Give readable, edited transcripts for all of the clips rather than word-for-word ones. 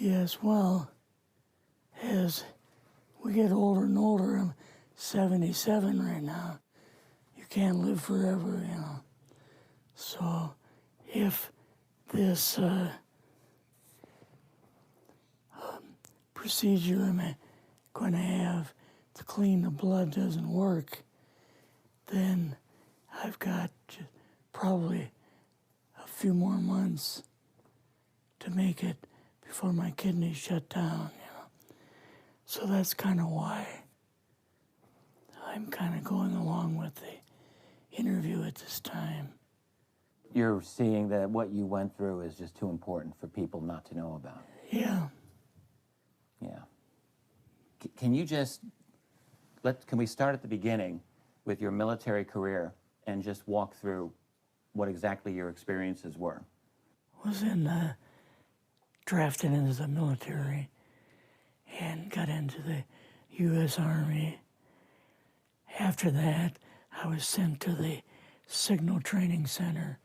Yes, well, as we get older and older, I'm 77 right now. You can't live forever, you know. So if this procedure I'm going to have to clean the blood doesn't work, then I've got probably a few more months to make it before my kidneys shut down, you know. So that's kind of why I'm kind of going along with the interview at this time. You're seeing that what you went through is just too important for people not to know about. Yeah. Yeah. Can you just, can we start at the beginning with your military career and just walk through what exactly your experiences were? Was drafted into the military and got into the U.S. Army. After that, I was sent to the Signal Training Center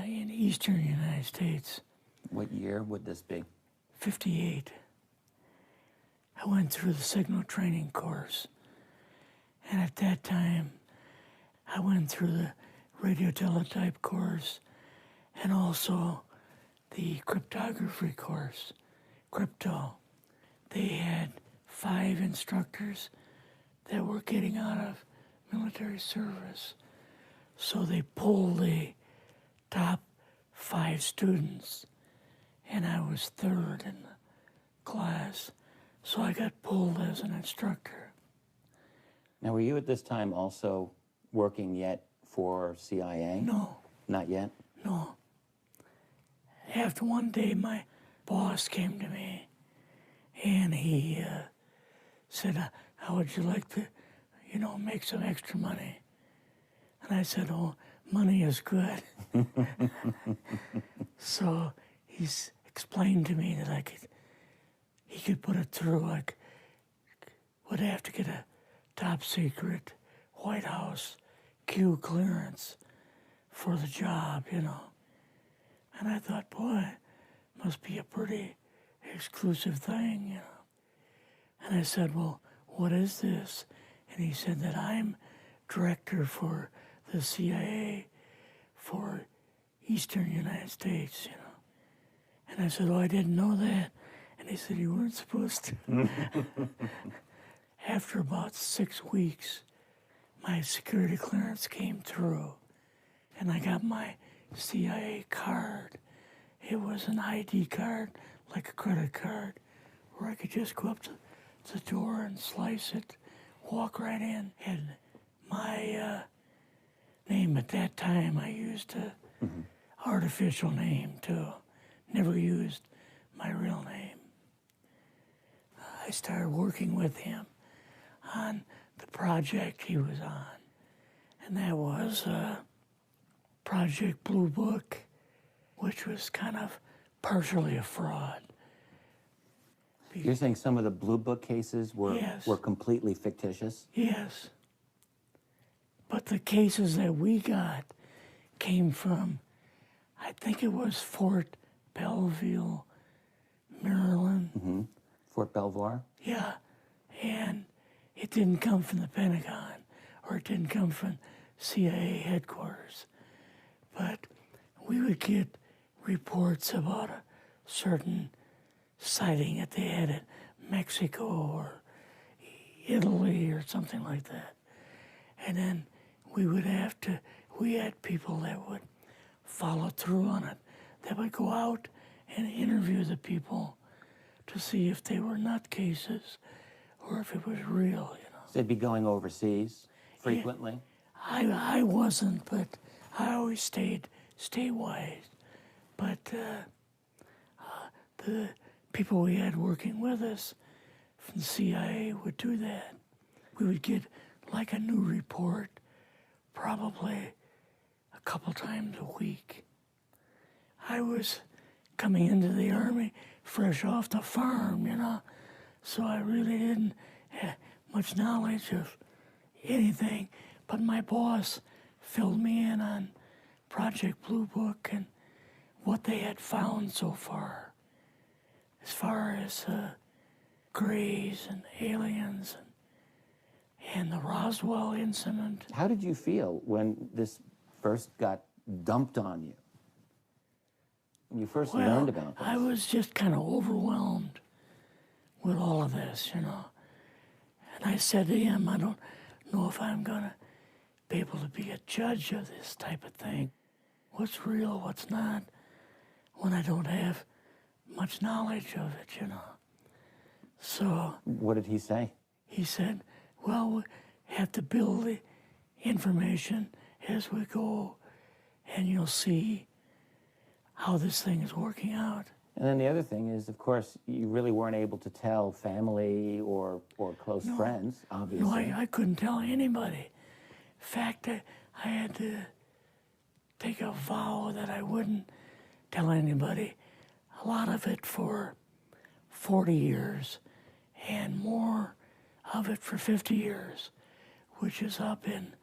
in eastern United States. What year would this be? 58. I went through the signal training course. And at that time, I went through the radio teletype course and also the cryptography course, crypto. They had 5 instructors that were getting out of military service. So they pulled the top 5 students, and I was 3rd in the class. So I got pulled as an instructor. Now, were you at this time also working yet for CIA? No. Not yet? No. After one day, my boss came to me, and he said, how would you like to, make some extra money? And I said, oh, money is good. So he's explained to me that he could put it through, would have to get a top secret White House Q clearance for the job, And I thought, boy, must be a pretty exclusive thing, And I said, well, what is this? And he said that I'm director for the CIA for Eastern United States, And I said, oh, I didn't know that. And he said, you weren't supposed to. After about 6 weeks, my security clearance came through, and I got my CIA card. It was an ID card, like a credit card, where I could just go up to the door and slice it, walk right in. And my name at that time, I used a artificial name too. Never used my real name. I started working with him on the project he was on, and that was Project Blue Book, which was kind of partially a fraud. You're saying some of the Blue Book cases were, Yes. were completely fictitious? Yes. But the cases that we got came from, I think it was Fort Belvoir, Maryland. Fort Belvoir? Yeah. And it didn't come from the Pentagon, or it didn't come from CIA headquarters. But we would get reports about a certain sighting that they had in Mexico or Italy or something like that. And then we had people that would follow through on it, that would go out and interview the people to see if they were nutcases or if it was real, So they'd be going overseas frequently? I wasn't, but I always stayed statewide. But the people we had working with us from the CIA would do that. We would get like a new report probably a couple times a week. I was coming into the Army fresh off the farm, so I really didn't have much knowledge of anything, but my boss filled me in on Project Blue Book and what they had found so far. as far as Greys and aliens and the Roswell incident. How did you feel when this first got dumped on you? When you first learned about this? I was just kind of overwhelmed with all of this, you know. And I said to him, I don't know if I'm going to be able to be a judge of this type of thing. What's real, what's not, when I don't have much knowledge of it, you know. So... What did he say? He said, well, we have to build the information as we go, and you'll see how this thing is working out. And then the other thing is, of course, you really weren't able to tell family or close friends, obviously. No, I couldn't tell anybody. In fact, I had to take a vow that I wouldn't tell anybody. A lot of it for 40 years, and more of it for 50 years, which is up in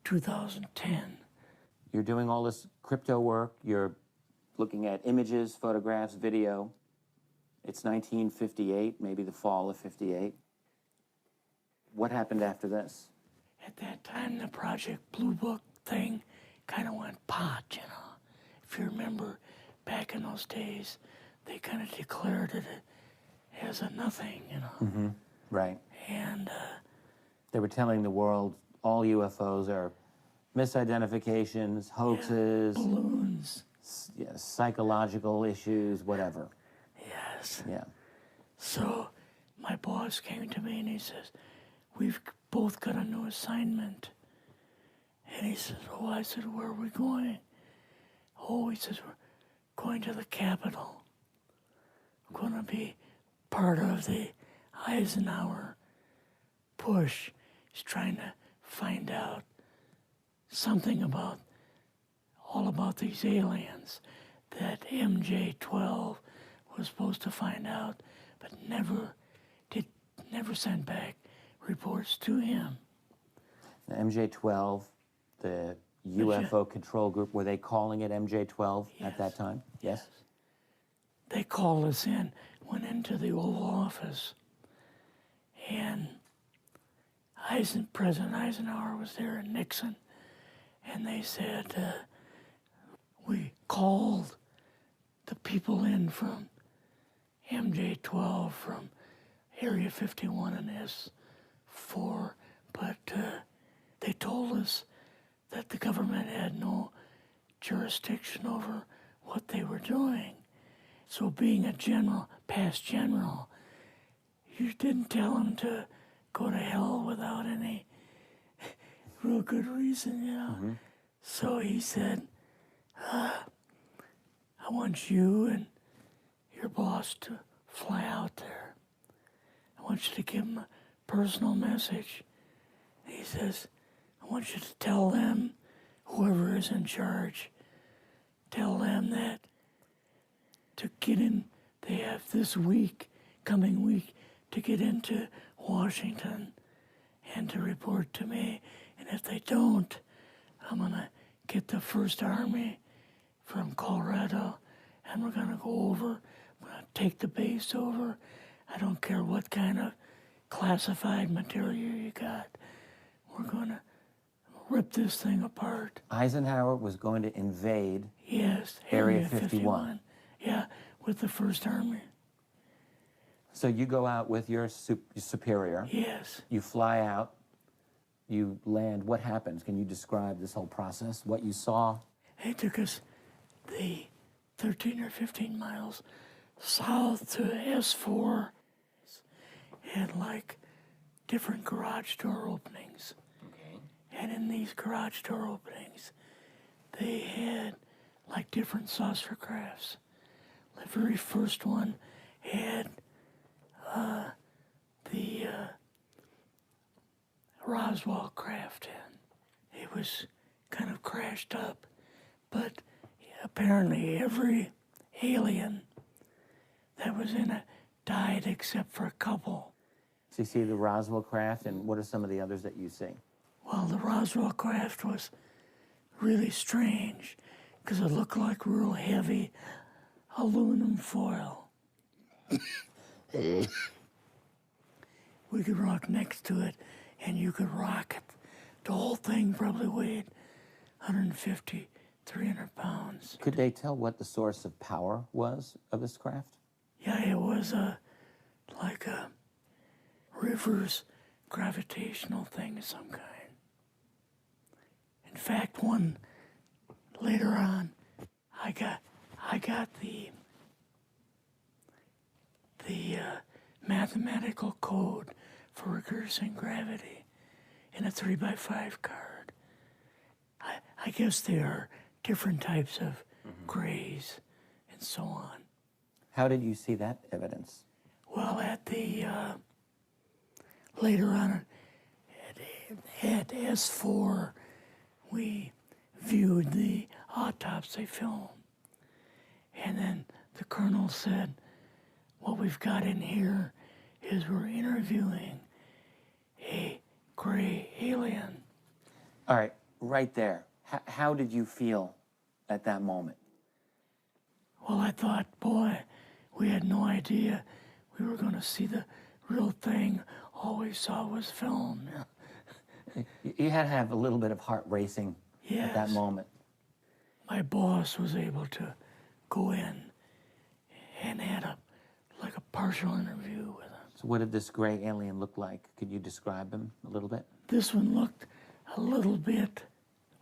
2010. You're doing all this crypto work, you're looking at images, photographs, video. It's 1958, maybe the fall of 58. What happened after this? At that time, the Project Blue Book thing kind of went pot, you know. If you remember, back in those days, they kind of declared it as a nothing, you know. Mm-hmm. Right. And they were telling the world all UFOs are misidentifications, hoaxes, balloons. Psychological issues, whatever. Yes. Yeah. So my boss came to me and he says, we've both got a new assignment. And he says, oh, I said, where are we going? Oh, he says, we're going to the Capitol. We're going to be part of the Eisenhower push. He's trying to find out something all about these aliens that MJ-12 was supposed to find out, but never sent back reports to him. The MJ-12, the UFO control group, were they calling it MJ-12 at that time? Yes. They called us in, went into the Oval Office, and President Eisenhower was there and Nixon, and they said, we called the people in from MJ-12 from Area 51 and S4, but they told us that the government had no jurisdiction over what they were doing. So being a past general, you didn't tell him to go to hell without any real good reason, you know. Mm-hmm. So he said, I want you and your boss to fly out there. I want you to give him a personal message. He says, I want you to tell them, whoever is in charge, tell them that to get in, they have this coming week, to get into Washington and to report to me. And if they don't, I'm going to get the First Army from Colorado, and we're going to go over, we're going to take the base over. I don't care what kind of classified material you got. We're going to rip this thing apart. Eisenhower was going to invade Area 51. Yeah, with the First Army. So you go out with your superior. Yes. You fly out. You land. What happens? Can you describe this whole process, what you saw? They took us the 13 or 15 miles south to S4 and like different garage door openings. Okay. And in these garage door openings, they had like different saucer crafts. The very first one had the Roswell craft in. It was kind of crashed up, but apparently every alien that was in it died except for a couple. So you see the Roswell craft, and what are some of the others that you see? Well, the Roswell craft was really strange because it looked like real heavy aluminum foil. We could rock next to it, and you could rock it. The whole thing probably weighed 150, 300 pounds. Could they tell what the source of power was of this craft? Yeah, it was like a reverse gravitational thing of some kind. In fact, one later on, I got the mathematical code for reversing gravity in a 3x5 card. I guess there are different types of grays and so on. How did you see that evidence? Well, at the later on at S4, we viewed the autopsy film, and then the colonel said, "What we've got in here is we're interviewing a gray alien." All right, right there. How did you feel at that moment? Well, I thought, boy, we had no idea we were going to see the real thing. All we saw was film. You had to have a little bit of heart racing at that Yes. moment. My boss was able to go in and had like a partial interview with him. So what did this gray alien look like? Could you describe him a little bit? This one looked a little bit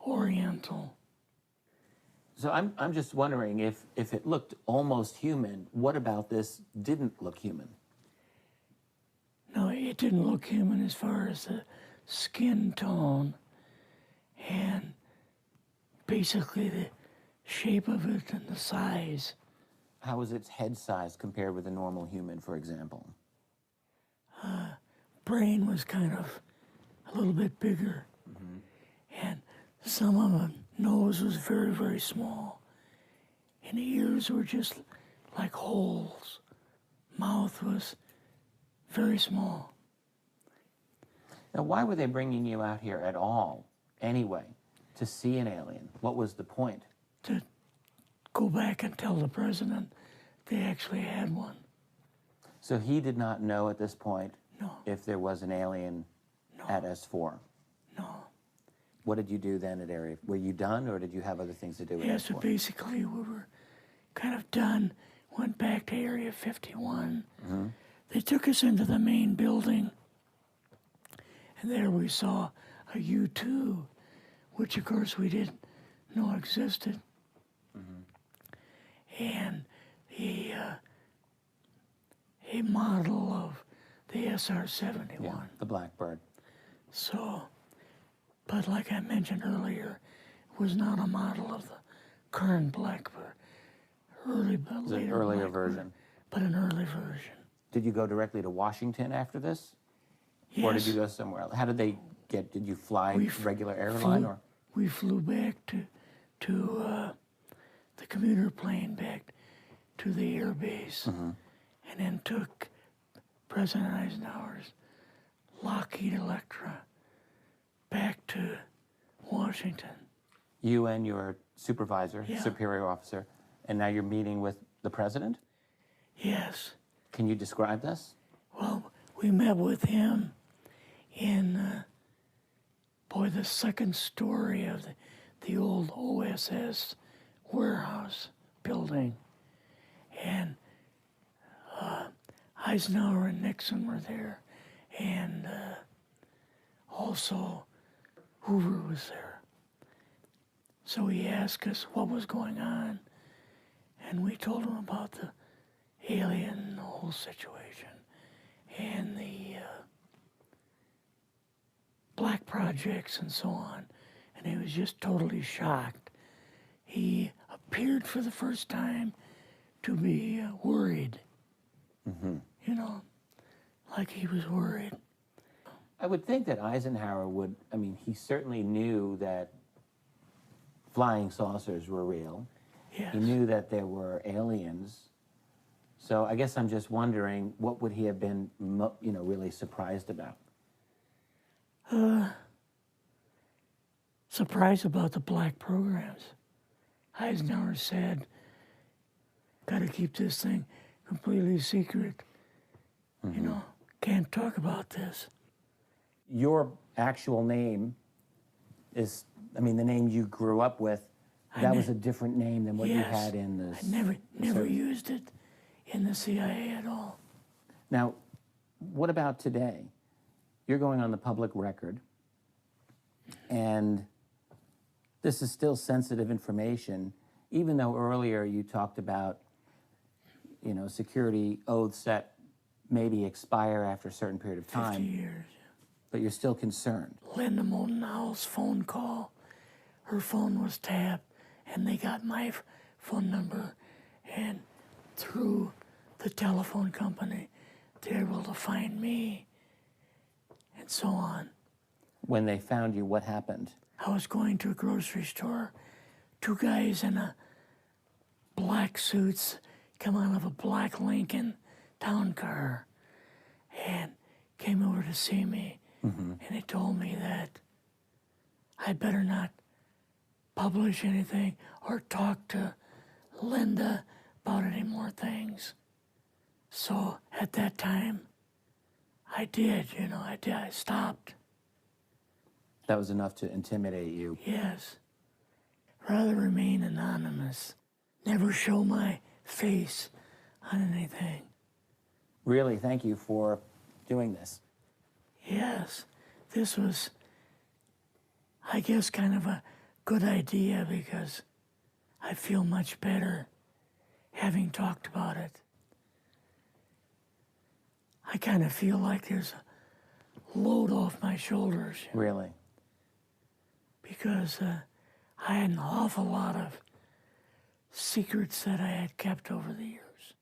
oriental. So I'm just wondering if it looked almost human, what about this didn't look human? No, it didn't look human as far as the skin tone and basically the shape of it and the size. How was its head size compared with a normal human, for example? Brain was kind of a little bit bigger. And some of the nose was very, very small. And the ears were just like holes. Mouth was very small. Now, why were they bringing you out here at all, anyway, to see an alien? What was the point? To go back and tell the president they actually had one. So he did not know at this point No, if there was an alien at S4. no. What did you do then at Area? Were you done, or did you have other things to do with Yeah, so S4? basically we were kind of done. Went back to Area 51. They took us into the main building, and there we saw a U-2, which of course we didn't know existed. And a model of the SR-71. Yeah, the Blackbird. So, but like I mentioned earlier, it was not a model of the current Blackbird, but It's later an earlier Blackbird, version. but an early version. Did you go directly to Washington after this? Yes. Or did you go somewhere else? How did they get, did you fly regular airline or? We flew back to the commuter plane back to the air base, and then took President Eisenhower's Lockheed Electra back to Washington. You and your supervisor, Yeah. superior officer, and now you're meeting with the president? Yes. Can you describe this? Well, we met with him in, the second story of the old OSS warehouse building. And Eisenhower and Nixon were there, and also Hoover was there. So he asked us what was going on, and we told him about the alien, the whole situation, and the black projects and so on. And he was just totally shocked. He appeared for the first time to be worried. You know, like he was worried. I would think that Eisenhower would, I mean, he certainly knew that flying saucers were real. Yes. He knew that there were aliens. So I guess I'm just wondering, what would he have been, really surprised about? Surprised about the black programs. Eisenhower said, got to keep this thing completely secret. You know, can't talk about this. Your actual name is, I mean, the name you grew up with, that was a different name than what you Yes. had in the... I never used it in the CIA at all. Now, what about today? You're going on the public record, and this is still sensitive information, even though earlier you talked about, you know, security oaths that maybe expire after a certain period of 50 time, years. but you're still concerned. Linda Motenau's phone call, her phone was tapped, and they got my phone number, and through the telephone company, they were able to find me, and so on. When they found you, what happened? I was going to a grocery store. Two guys in a black suits come out of a black Lincoln town car and came over to see me. And they told me that I better not publish anything or talk to Linda about any more things. So at that time, I did, you know, I stopped. That was enough to intimidate you. Yes. Rather remain anonymous. Never show my face on anything. Really, thank you for doing this. Yes, this was, I guess, kind of a good idea because I feel much better having talked about it. I kind of feel like there's a load off my shoulders Really? because I had an awful lot of secrets that I had kept over the years.